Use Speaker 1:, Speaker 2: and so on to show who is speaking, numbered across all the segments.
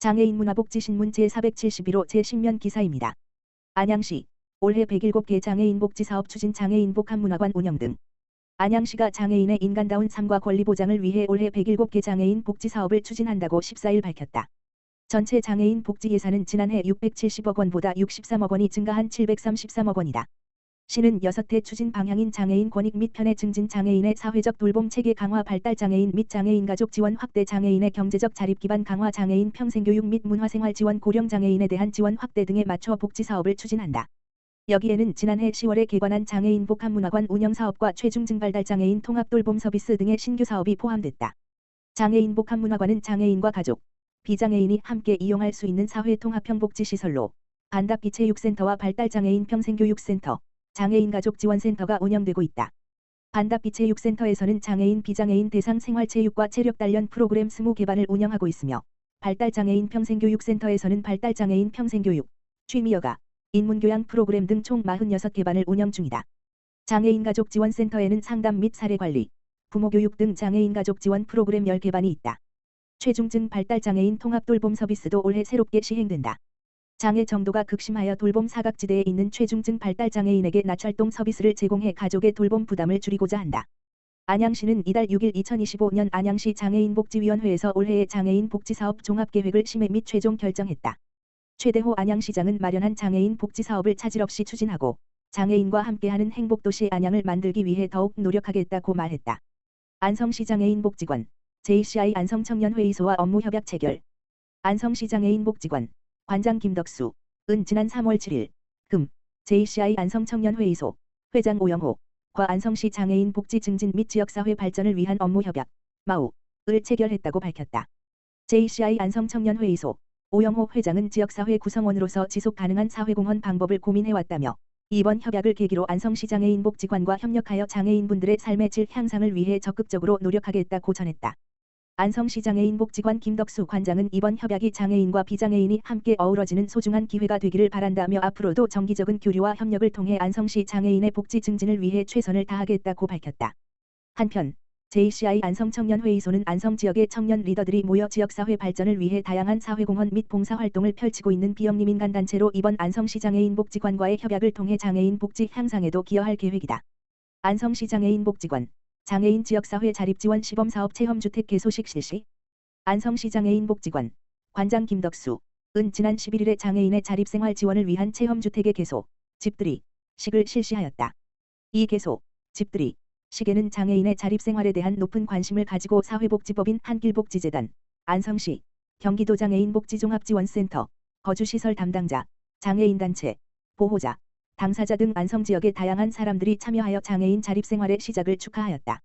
Speaker 1: 장애인 문화복지신문 제471호 제10면 기사입니다. 안양시 올해 107개 장애인 복지사업 추진 장애인 복합문화관 운영 등 안양시가 장애인의 인간다운 삶과 권리 보장을 위해 올해 107개 장애인 복지사업을 추진한다고 14일 밝혔다. 전체 장애인 복지 예산은 지난해 670억 원보다 63억 원이 증가한 733억 원이다. 시는 6대 추진 방향인 장애인 권익 및 편의 증진, 장애인의 사회적 돌봄 체계 강화, 발달 장애인 및 장애인 가족 지원 확대, 장애인의 경제적 자립 기반 강화, 장애인 평생교육 및 문화생활 지원, 고령 장애인에 대한 지원 확대 등에 맞춰 복지사업을 추진한다. 여기에는 지난해 10월에 개관한 장애인 복합문화관 운영사업과 최중증 발달 장애인 통합돌봄 서비스 등의 신규 사업이 포함됐다. 장애인 복합문화관은 장애인과 가족, 비장애인이 함께 이용할 수 있는 사회통합형 복지시설로 반답비체육센터와 발달장애인 평생교육센터, 장애인 가족지원센터가 운영되고 있다. 반답비체육센터에서는 장애인 비장애인 대상 생활체육과 체력단련 프로그램 20개반을 운영하고 있으며 발달장애인 평생교육센터에서는 발달장애인 평생교육, 취미여가, 인문교양 프로그램 등 총 46개반을 운영 중이다. 장애인 가족지원센터에는 상담 및 사례관리, 부모교육 등 장애인 가족지원 프로그램 10개반이 있다. 최중증 발달장애인 통합돌봄 서비스도 올해 새롭게 시행된다. 장애 정도가 극심하여 돌봄 사각지대에 있는 최중증 발달장애인에게 낮철동 서비스를 제공해 가족의 돌봄 부담을 줄이고자 한다. 안양시는 이달 6일 2025년 안양시 장애인복지위원회에서 올해의 장애인 복지사업 종합계획을 심의 및 최종 결정했다. 최대호 안양시장은 마련한 장애인 복지사업을 차질 없이 추진하고 장애인과 함께하는 행복도시 안양을 만들기 위해 더욱 노력하겠다고 말했다. 안성시 장애인복지관, JCI 안성청년회의소와 업무협약 체결. 안성시 장애인복지관 관장 김덕수, 은 지난 3월 7일 금 JCI 안성청년회의소 회장 오영호 과 안성시 장애인 복지 증진 및 지역사회 발전을 위한 업무협약 마우를 체결했다고 밝혔다. JCI 안성청년회의소 오영호 회장은 지역사회 구성원으로서 지속 가능한 사회공헌 방법을 고민해왔다며 이번 협약을 계기로 안성시 장애인복지관과 협력하여 장애인분들의 삶의 질 향상을 위해 적극적으로 노력하겠다고 전했다. 안성시 장애인복지관 김덕수 관장은 이번 협약이 장애인과 비장애인이 함께 어우러지는 소중한 기회가 되기를 바란다며 앞으로도 정기적인 교류와 협력을 통해 안성시 장애인의 복지 증진을 위해 최선을 다하겠다고 밝혔다. 한편 JCI 안성청년회의소는 안성 지역의 청년 리더들이 모여 지역사회 발전을 위해 다양한 사회공헌 및 봉사활동을 펼치고 있는 비영리 민간단체로 이번 안성시 장애인복지관과의 협약을 통해 장애인 복지 향상에도 기여할 계획이다. 안성시 장애인복지관 장애인 지역사회 자립지원 시범사업 체험주택 개소식 실시. 안성시 장애인복지관 관장 김덕수, 은 지난 11일에 장애인의 자립생활 지원을 위한 체험주택의 개소, 집들이, 식을 실시하였다. 이 개소, 집들이, 식에는 장애인의 자립생활에 대한 높은 관심을 가지고 사회복지법인 한길복지재단, 안성시, 경기도 장애인복지종합지원센터, 거주시설 담당자, 장애인단체, 보호자, 당사자 등 안성지역의 다양한 사람들이 참여하여 장애인 자립생활의 시작을 축하하였다.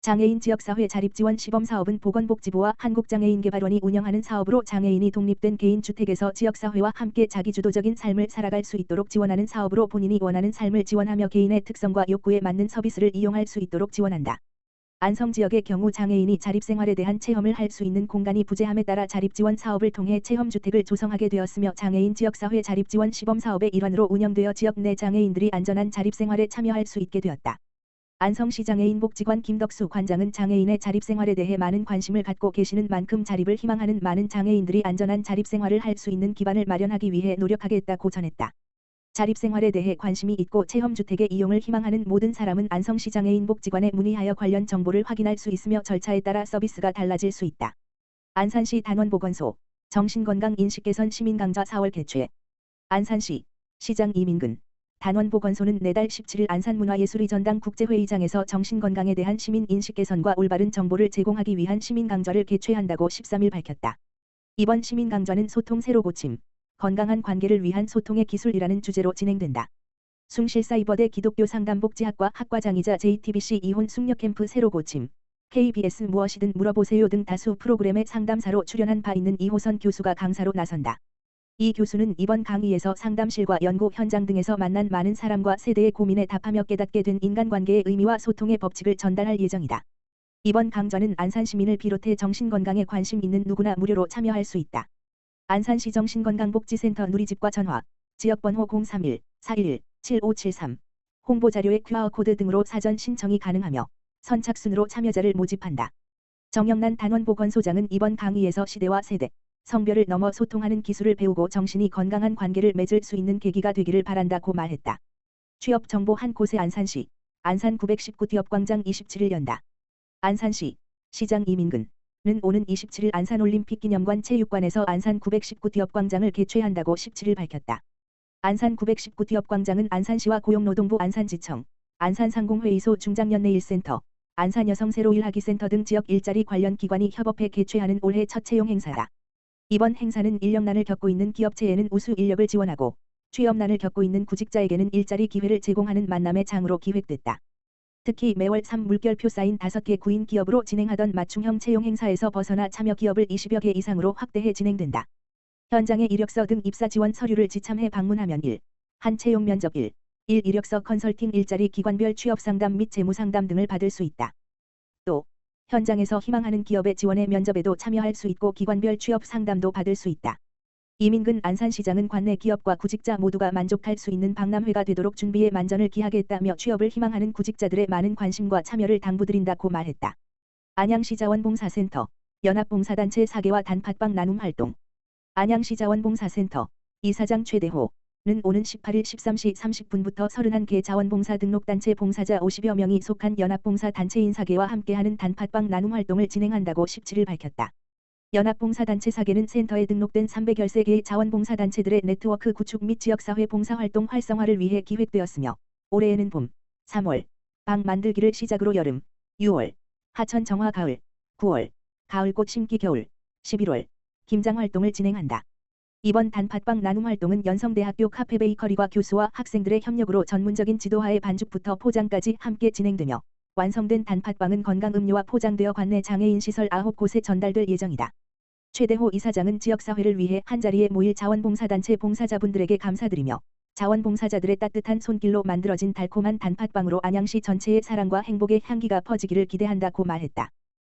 Speaker 1: 장애인 지역사회 자립지원 시범사업은 보건복지부와 한국장애인개발원이 운영하는 사업으로 장애인이 독립된 개인주택에서 지역사회와 함께 자기주도적인 삶을 살아갈 수 있도록 지원하는 사업으로 본인이 원하는 삶을 지원하며 개인의 특성과 욕구에 맞는 서비스를 이용할 수 있도록 지원한다. 안성지역의 경우 장애인이 자립생활에 대한 체험을 할 수 있는 공간이 부재함에 따라 자립지원 사업을 통해 체험주택을 조성하게 되었으며 장애인 지역사회 자립지원 시범사업의 일환으로 운영되어 지역 내 장애인들이 안전한 자립생활에 참여할 수 있게 되었다. 안성시 장애인복지관 김덕수 관장은 장애인의 자립생활에 대해 많은 관심을 갖고 계시는 만큼 자립을 희망하는 많은 장애인들이 안전한 자립생활을 할 수 있는 기반을 마련하기 위해 노력하겠다고 전했다. 자립생활에 대해 관심이 있고 체험주택의 이용을 희망하는 모든 사람은 안성시 장애인복지관에 문의하여 관련 정보를 확인할 수 있으며 절차에 따라 서비스가 달라질 수 있다. 안산시 단원보건소 정신건강인식개선 시민강좌 4월 개최. 안산시 시장 이민근 단원보건소는 내달 17일 안산문화예술의 전당 국제회의장에서 정신건강에 대한 시민인식 개선과 올바른 정보를 제공하기 위한 시민강좌를 개최한다고 13일 밝혔다. 이번 시민강좌는 소통 새로 고침, 건강한 관계를 위한 소통의 기술이라는 주제로 진행된다. 숭실사이버대 기독교 상담복지학과 학과장이자 JTBC 이혼 숙녀 캠프 새로 고침, KBS 무엇이든 물어보세요 등 다수 프로그램의 상담사로 출연한 바 있는 이호선 교수가 강사로 나선다. 이 교수는 이번 강의에서 상담실과 연구 현장 등에서 만난 많은 사람과 세대의 고민에 답하며 깨닫게 된 인간관계의 의미와 소통의 법칙을 전달할 예정이다. 이번 강좌는 안산 시민을 비롯해 정신건강에 관심 있는 누구나 무료로 참여할 수 있다. 안산시 정신건강복지센터 누리집과 전화, 지역번호 031-411-7573, 홍보자료의 QR코드 등으로 사전 신청이 가능하며 선착순으로 참여자를 모집한다. 정영란 단원보건소장은 이번 강의에서 시대와 세대, 성별을 넘어 소통하는 기술을 배우고 정신이 건강한 관계를 맺을 수 있는 계기가 되기를 바란다고 말했다. 취업 정보 한 곳의 안산시, 안산 919티업광장 27일 연다. 안산시, 시장 이민근은 오는 27일 안산올림픽 기념관 체육관에서 안산 919티업광장을 개최한다고 17일 밝혔다. 안산 919티업광장은 안산시와 고용노동부 안산지청, 안산상공회의소 중장년내일센터, 안산여성새로일하기센터 등 지역 일자리 관련 기관이 협업해 개최하는 올해 첫 채용 행사다. 이번 행사는 인력난을 겪고 있는 기업체에는 우수 인력을 지원하고 취업난을 겪고 있는 구직자에게는 일자리 기회를 제공하는 만남의 장으로 기획됐다. 특히 매월 3물결표 쌓인 5개 구인 기업으로 진행하던 맞춤형 채용 행사에서 벗어나 참여 기업을 20여 개 이상으로 확대해 진행된다. 현장에 이력서 등 입사 지원 서류를 지참해 방문하면 1. 한 채용 면접 1. 이력서 컨설팅 일자리 기관별 취업 상담 및 재무 상담 등을 받을 수 있다. 또 현장에서 희망하는 기업의 지원에 면접에도 참여할 수 있고 기관별 취업 상담도 받을 수 있다. 이민근 안산시장은 관내 기업과 구직자 모두가 만족할 수 있는 박람회가 되도록 준비에 만전을 기하겠다며 취업을 희망하는 구직자들의 많은 관심과 참여를 당부드린다고 말했다. 안양시 자원봉사센터, 연합봉사단체 4개와 단팥빵 나눔 활동. 안양시 자원봉사센터 이사장 최대호는 오는 18일 13시 30분부터 31개 자원봉사 등록단체 봉사자 50여 명이 속한 연합봉사단체인 4개와 함께하는 단팥빵 나눔 활동을 진행한다고 17일 밝혔다. 연합봉사단체 4개는 센터에 등록된 313개의 자원봉사단체들의 네트워크 구축 및 지역사회 봉사활동 활성화를 위해 기획되었으며 올해에는 봄, 3월, 방 만들기를 시작으로 여름, 6월, 하천 정화 가을, 9월, 가을꽃 심기 겨울, 11월, 김장 활동을 진행한다. 이번 단팥빵 나눔 활동은 연성대학교 카페베이커리과 교수와 학생들의 협력으로 전문적인 지도하에 반죽부터 포장까지 함께 진행되며 완성된 단팥빵은 건강음료와 포장되어 관내 장애인 시설 9곳에 전달될 예정이다. 최대호 이사장은 지역사회를 위해 한자리에 모일 자원봉사단체 봉사자분들에게 감사드리며 자원봉사자들의 따뜻한 손길로 만들어진 달콤한 단팥빵으로 안양시 전체의 사랑과 행복의 향기가 퍼지기를 기대한다고 말했다.